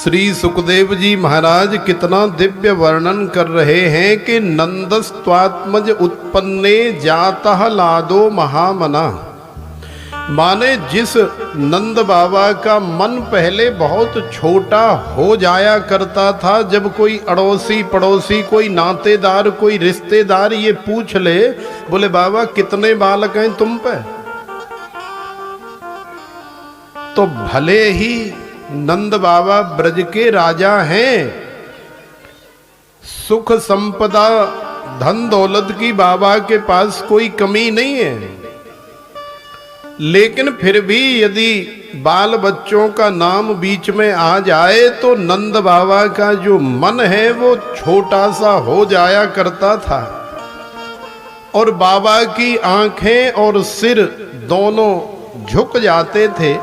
श्री सुखदेव जी महाराज कितना दिव्य वर्णन कर रहे हैं कि नंदस्त्वात्मज उत्पन्ने जातः लादो महामना। माने जिस नंद बाबा का मन पहले बहुत छोटा हो जाया करता था, जब कोई अड़ोसी पड़ोसी, कोई नातेदार, कोई रिश्तेदार ये पूछ ले, बोले बाबा कितने बालक हैं तुम पे, तो भले ही नंद बाबा ब्रज के राजा हैं, सुख संपदा धन दौलत की बाबा के पास कोई कमी नहीं है, लेकिन फिर भी यदि बाल बच्चों का नाम बीच में आ जाए तो नंद बाबा का जो मन है वो छोटा सा हो जाया करता था, और बाबा की आंखें और सिर दोनों झुक जाते थे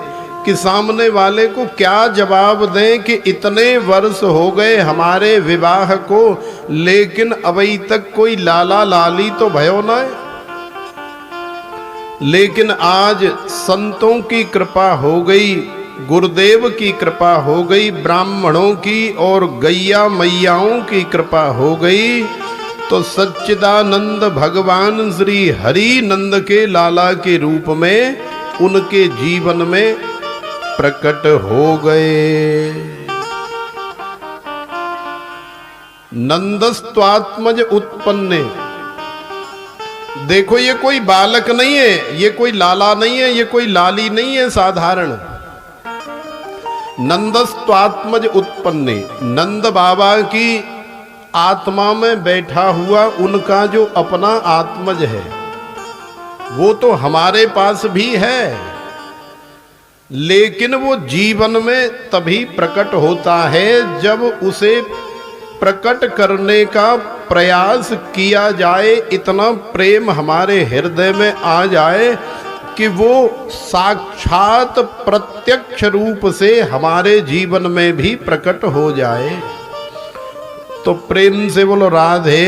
कि सामने वाले को क्या जवाब दें कि इतने वर्ष हो गए हमारे विवाह को, लेकिन अभी तक कोई लाला लाली तो भयो ना है। लेकिन आज संतों की कृपा हो गई, गुरुदेव की कृपा हो गई, ब्राह्मणों की और गैया मैयाओं की कृपा हो गई, तो सच्चिदानंद भगवान श्री हरि नंद के लाला के रूप में उनके जीवन में प्रकट हो गए। नंदस्त्वात्मज उत्पन्ने, देखो ये कोई बालक नहीं है, ये कोई लाला नहीं है, ये कोई लाली नहीं है साधारण। नंदस्त्वात्मज उत्पन्ने, नंद बाबा की आत्मा में बैठा हुआ उनका जो अपना आत्मज है वो तो हमारे पास भी है, लेकिन वो जीवन में तभी प्रकट होता है जब उसे प्रकट करने का प्रयास किया जाए, इतना प्रेम हमारे हृदय में आ जाए कि वो साक्षात प्रत्यक्ष रूप से हमारे जीवन में भी प्रकट हो जाए। तो प्रेम से बोलो राधे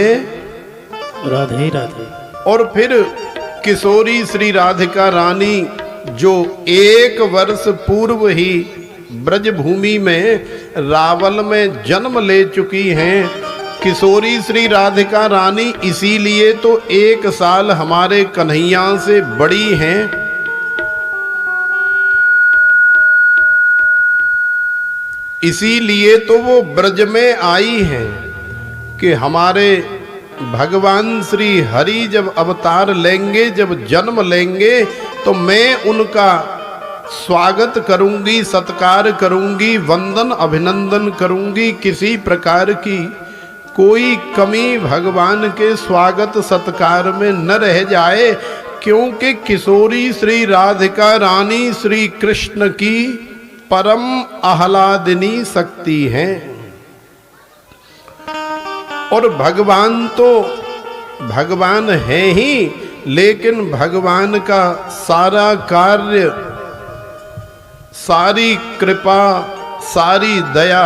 राधे राधे। और फिर किशोरी श्री राधिका रानी जो 1 वर्ष पूर्व ही ब्रजभूमि में रावल में जन्म ले चुकी हैं, किशोरी श्री राधिका रानी इसीलिए तो 1 साल हमारे कन्हैया से बड़ी हैं। इसीलिए तो वो ब्रज में आई हैं कि हमारे भगवान श्री हरि जब अवतार लेंगे, जब जन्म लेंगे, तो मैं उनका स्वागत करूंगी, सत्कार करूंगी, वंदन अभिनंदन करूंगी। किसी प्रकार की कोई कमी भगवान के स्वागत सत्कार में न रह जाए, क्योंकि किशोरी श्री राधिका रानी श्री कृष्ण की परम आह्लादिनी शक्ति हैं। और भगवान तो भगवान है ही, लेकिन भगवान का सारा कार्य, सारी कृपा, सारी दया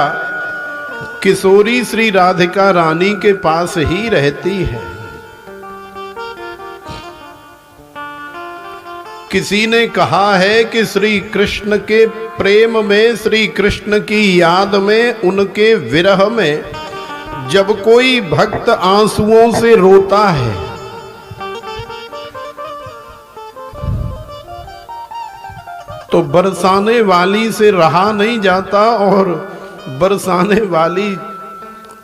किशोरी श्री राधिका रानी के पास ही रहती है। किसी ने कहा है कि श्री कृष्ण के प्रेम में, श्री कृष्ण की याद में, उनके विरह में जब कोई भक्त आंसुओं से रोता है तो बरसाने वाली से रहा नहीं जाता, और बरसाने वाली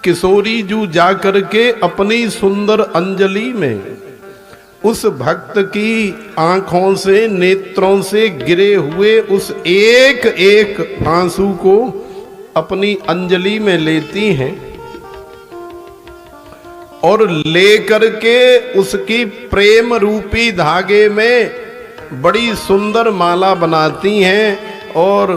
किशोरी जू जाकर के अपनी सुंदर अंजलि में उस भक्त की आंखों से, नेत्रों से गिरे हुए उस एक एक आंसू को अपनी अंजलि में लेती हैं और लेकर के उसकी प्रेम रूपी धागे में बड़ी सुंदर माला बनाती हैं। और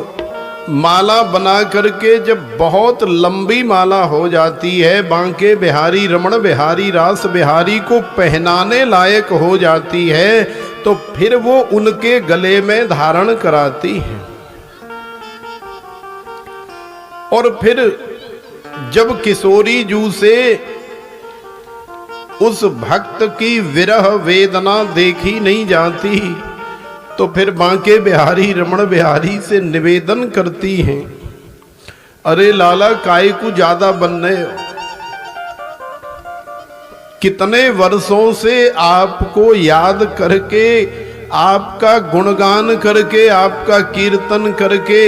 माला बना करके जब बहुत लंबी माला हो जाती है, बांके बिहारी रमण बिहारी रास बिहारी को पहनाने लायक हो जाती है, तो फिर वो उनके गले में धारण कराती हैं। और फिर जब किशोरी जू से उस भक्त की विरह वेदना देखी नहीं जाती, तो फिर बांके बिहारी रमण बिहारी से निवेदन करती हैं, अरे लाला काय को ज्यादा बन रहे हो, कितने वर्षों से आपको याद करके, आपका गुणगान करके, आपका कीर्तन करके,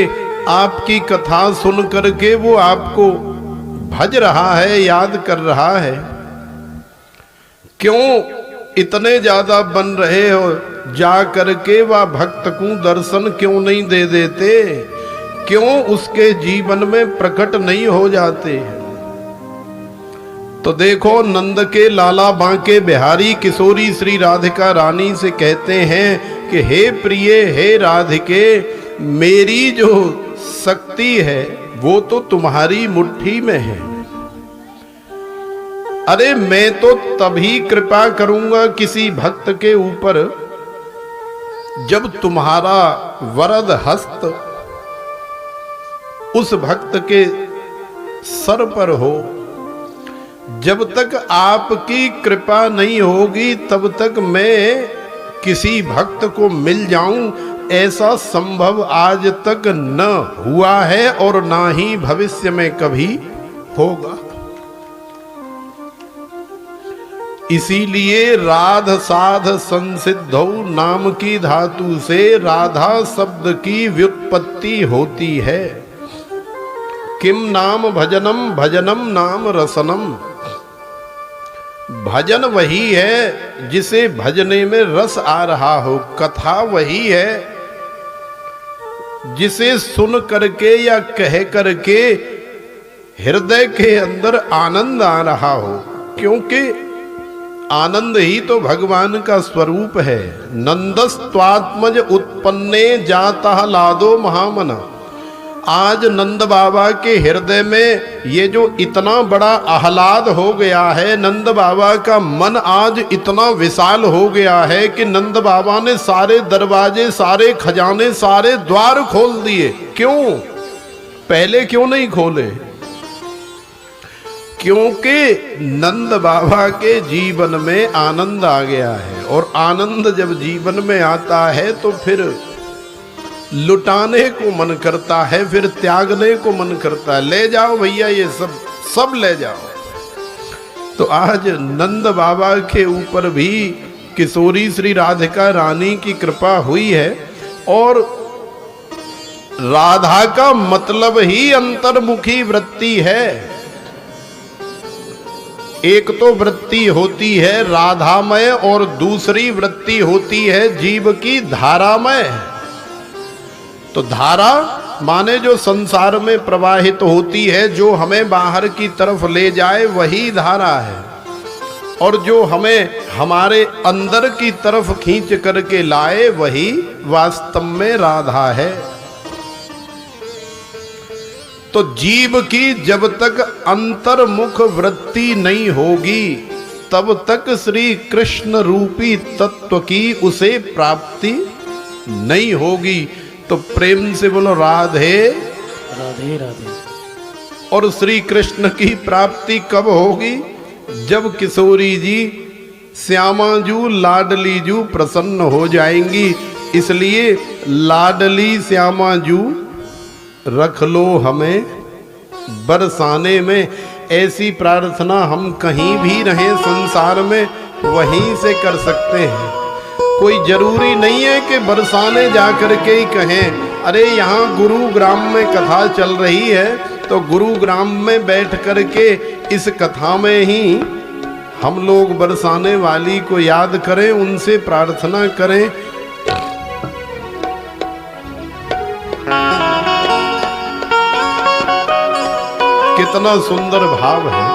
आपकी कथा सुन करके वो आपको भज रहा है, याद कर रहा है। क्यों इतने ज्यादा बन रहे हो? जा करके वह भक्त को दर्शन क्यों नहीं दे देते? क्यों उसके जीवन में प्रकट नहीं हो जाते? तो देखो, नंद के लाला बांके बिहारी किशोरी श्री राधिका रानी से कहते हैं कि हे प्रिय, हे राधिके, मेरी जो शक्ति है वो तो तुम्हारी मुट्ठी में है। अरे मैं तो तभी कृपा करूंगा किसी भक्त के ऊपर जब तुम्हारा वरद हस्त उस भक्त के सर पर हो। जब तक आपकी कृपा नहीं होगी तब तक मैं किसी भक्त को मिल जाऊं, ऐसा संभव आज तक न हुआ है और ना ही भविष्य में कभी होगा। इसीलिए राध साध संसिद्धौ नाम की धातु से राधा शब्द की व्युत्पत्ति होती है। किम नाम भजनम, भजनम नाम रसनम। भजन वही है जिसे भजने में रस आ रहा हो, कथा वही है जिसे सुन करके या कह करके हृदय के अंदर आनंद आ रहा हो, क्योंकि आनंद ही तो भगवान का स्वरूप है। नंदस्त्वात्मज उत्पन्ने जाता लादो महामना। आज नंद बाबा के हृदय में ये जो इतना बड़ा आह्लाद हो गया है, नंद बाबा का मन आज इतना विशाल हो गया है कि नंद बाबा ने सारे दरवाजे, सारे खजाने, सारे द्वार खोल दिए। क्यों? पहले क्यों नहीं खोले? क्योंकि नंद बाबा के जीवन में आनंद आ गया है, और आनंद जब जीवन में आता है तो फिर लुटाने को मन करता है, फिर त्यागने को मन करता है। ले जाओ भैया, ये सब ले जाओ। तो आज नंद बाबा के ऊपर भी किशोरी श्री राधिका रानी की कृपा हुई है, और राधा का मतलब ही अंतर्मुखी वृत्ति है। एक तो वृत्ति होती है राधामय और दूसरी वृत्ति होती है जीव की धारामय। तो धारा माने जो संसार में प्रवाहित होती है, जो हमें बाहर की तरफ ले जाए वही धारा है, और जो हमें हमारे अंदर की तरफ खींच करके लाए वही वास्तव में राधा है। तो जीव की जब तक अंतर्मुख वृत्ति नहीं होगी तब तक श्री कृष्ण रूपी तत्व की उसे प्राप्ति नहीं होगी। तो प्रेम से बोलो राधे राधे राधे। और श्री कृष्ण की प्राप्ति कब होगी? जब किशोरी जी, श्यामा जू, लाडली जू प्रसन्न हो जाएंगी। इसलिए लाडली श्यामा जू रख लो हमें बरसाने में। ऐसी प्रार्थना हम कहीं भी रहें संसार में वहीं से कर सकते हैं। कोई जरूरी नहीं है कि बरसाने जाकर के ही कहें। अरे यहाँ गुरुग्राम में कथा चल रही है तो गुरुग्राम में बैठ कर के इस कथा में ही हम लोग बरसाने वाली को याद करें, उनसे प्रार्थना करें। कितना सुंदर भाव है।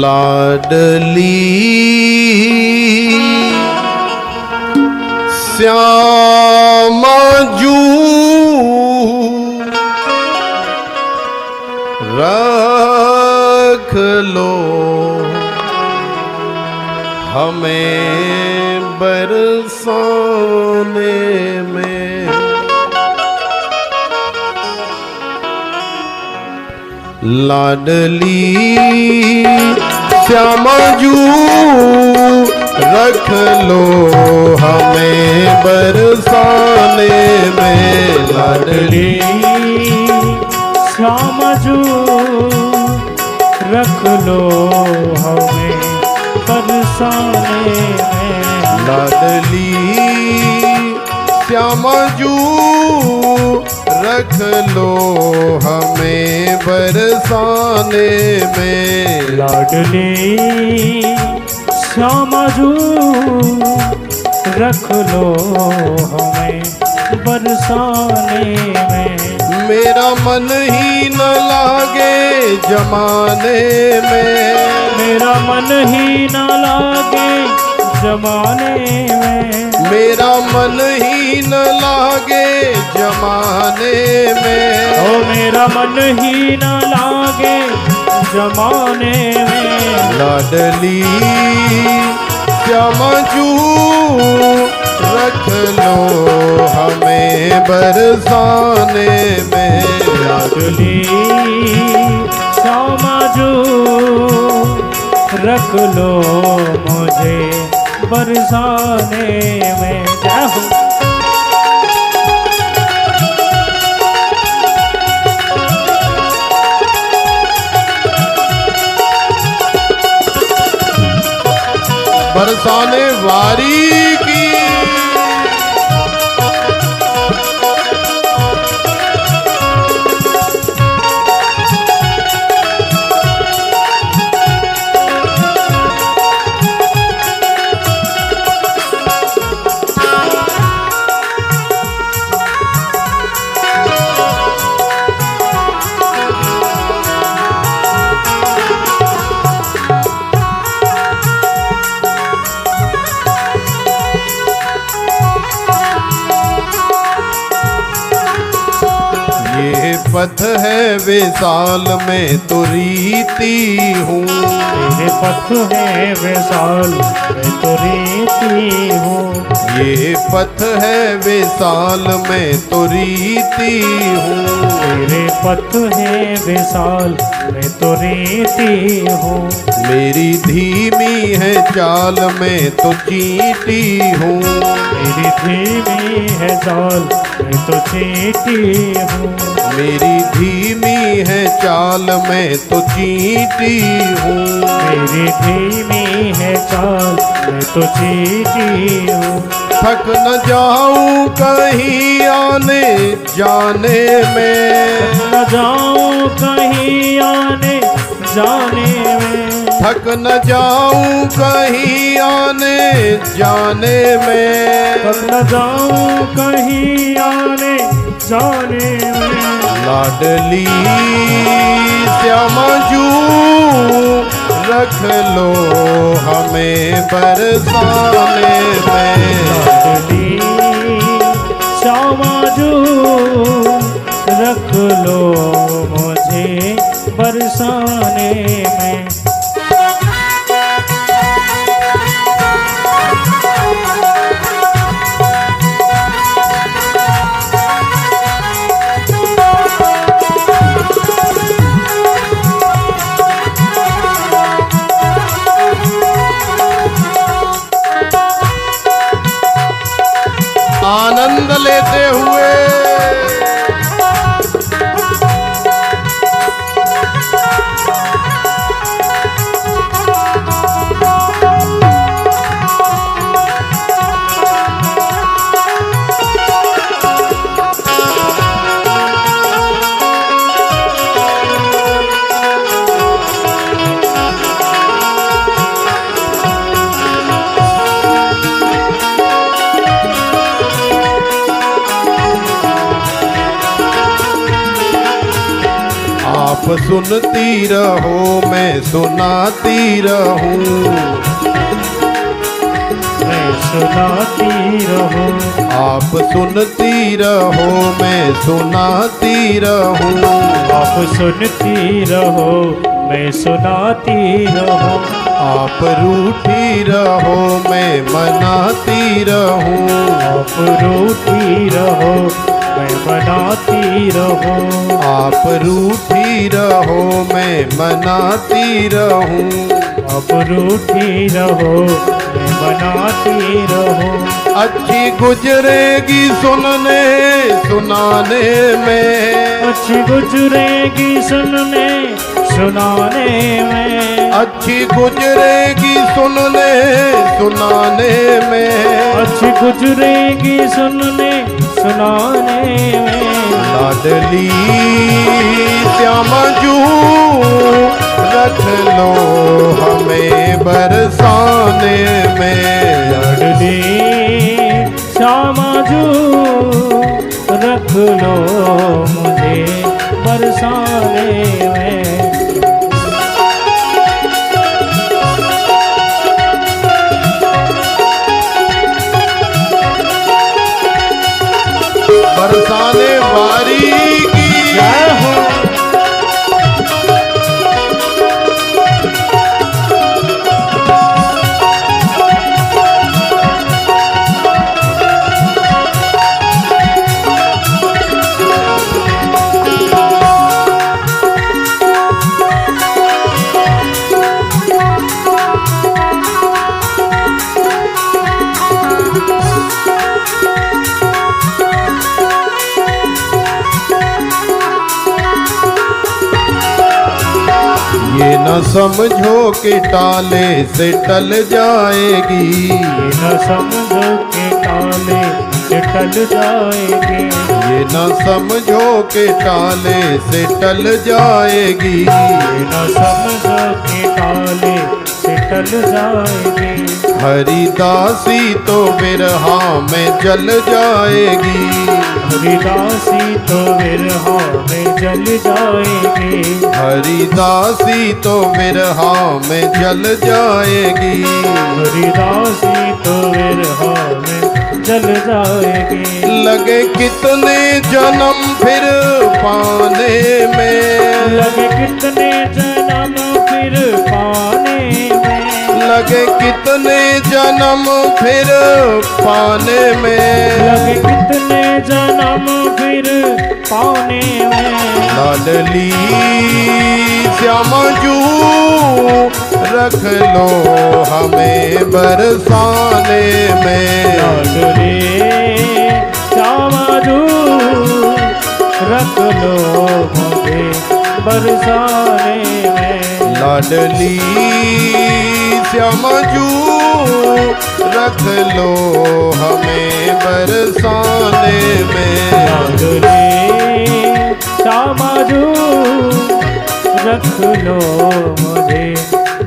लाडली श्यामा जू रख लो हमें बरसाने में। लाडली श्यामा जू रख लो हमें बरसाने में। लाडली श्याम जो रख लो हमें बरसाने में। लाडली श्याम जू रख लो हमें बरसाने में। लाडली श्याम जो रख लो हमें बरसाने में। मेरा मन ही न लागे जमाने में। मेरा मन ही न लागे जमाने में। मेरा मन ही न लागे जमाने में। ओ मेरा मन ही न लागे जमाने में। लाडली श्याम जू रख लो हमें बरसाने में। लाडली श्याम जो रख लो मुझे बरसाने में। जय हो। बरसाने वारी की पथ है विशाल में तो रीति हूँ। तेरे पथ है विशाल मैं तो रीति हूँ। ये पथ है विशाल में तो रीति हूँ। तेरे पथ है विशाल मैं तो रीति हूँ। मेरी धीमी है चाल में तो चींटी हूँ। मेरी धीमी है चाल मैं तो चींटी हूँ। मेरी धीमी है चाल में तो चींटी हूँ। मेरी धीमी है चाल मैं तो चींटी हूँ। थक न जाऊं कहीं आने जाने में। न जाऊं कहीं आने जाने में। थक न जाऊं कहीं आने जाने में। थक न जाऊं कहीं आने जाने में। लाडली श्याम जू रख लो हमें बरसाने में। लाडली श्याम जो रख लो मुझे बरसाने में। आनंद लेते हुए आप सुनती रहो मैं सुनाती रहूं। मैं सुनाती रहूं। आप सुनती रहो मैं सुनाती रहूं। आप सुनती रहो मैं सुनाती रहूं। आप रूठी रहो मैं मनाती रहूं। आप रूठी रहो मैं मनाती रहूं। आप रूठी रहो मैं मनाती रहूं। आप रूठी रहो मैं बनाती रहूं। अच्छी गुजरेगी सुनने सुनाने में, अच्छी गुजरेगी सुनने सुनाने में, अच्छी गुजरेगी सुनने सुनाने में, अच्छी गुजरेगी सुनने सुनाने में। लाडली श्यामा जू रख लो हमें बरसाने में, लाडली श्यामा जू रख लो मुझे बरसाने में। बरसाने वारी की जय हो। ये न समझो कि टाले से टल जाएगी, ये न समझो के टाले से टल जाएगी, ये न समझो कि टाले से टल जाएगी, ये न समझो के टाले से टल जाएगी। हरिदासी तो बिरहा में जल जाएगी, हरिदासी तो विरहा में जल जाएगी, हरिदासी तो बिरहा में जल जाएगी, हरिदासी तो विरहा में जल जाएगी। लगे कितने जन्म फिर पाने में, लगे कितने जन्म फिर पाने में, लगे कितने जन्म फिर पाने में, लगे कितने जन्म फिर पाने में। लाडली श्यामा जू रख लो हमें बरसाने में, लाडली श्यामा जू रख लो मुझे बरसाने में। लाडली श्यामा जू रख लो हमें बरसाने में, लाडली श्यामा जू रख लो मुझे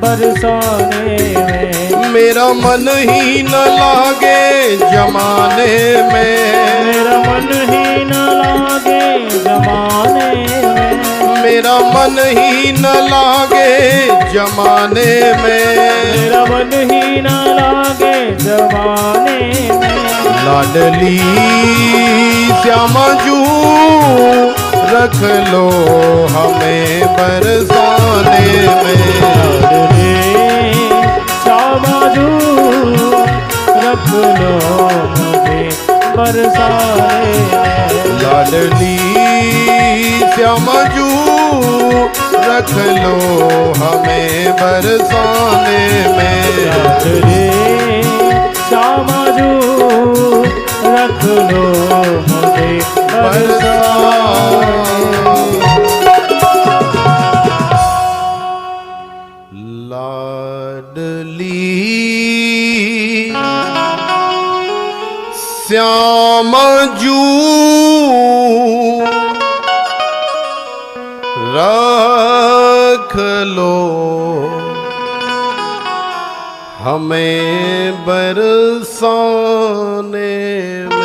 बरसाने में। मेरा मन ही न लागे जमाने में, मेरा मन ही न लागे जमाने में, मेरा मन ही न लागे जमाने में, मेरा मन ही न लागे जमाने में। लाडली श्यामा जू रख लो हमें बरसाने में, लाडली श्यामा जू रख लो मुझे बरसाने में। लाडली श्यामा जू रख लो हमें बरसाने में, लाडली श्यामा जू रख लो मुझे बरसाने में। लाडली श्यामा जू रख लो हमें बरसाने में।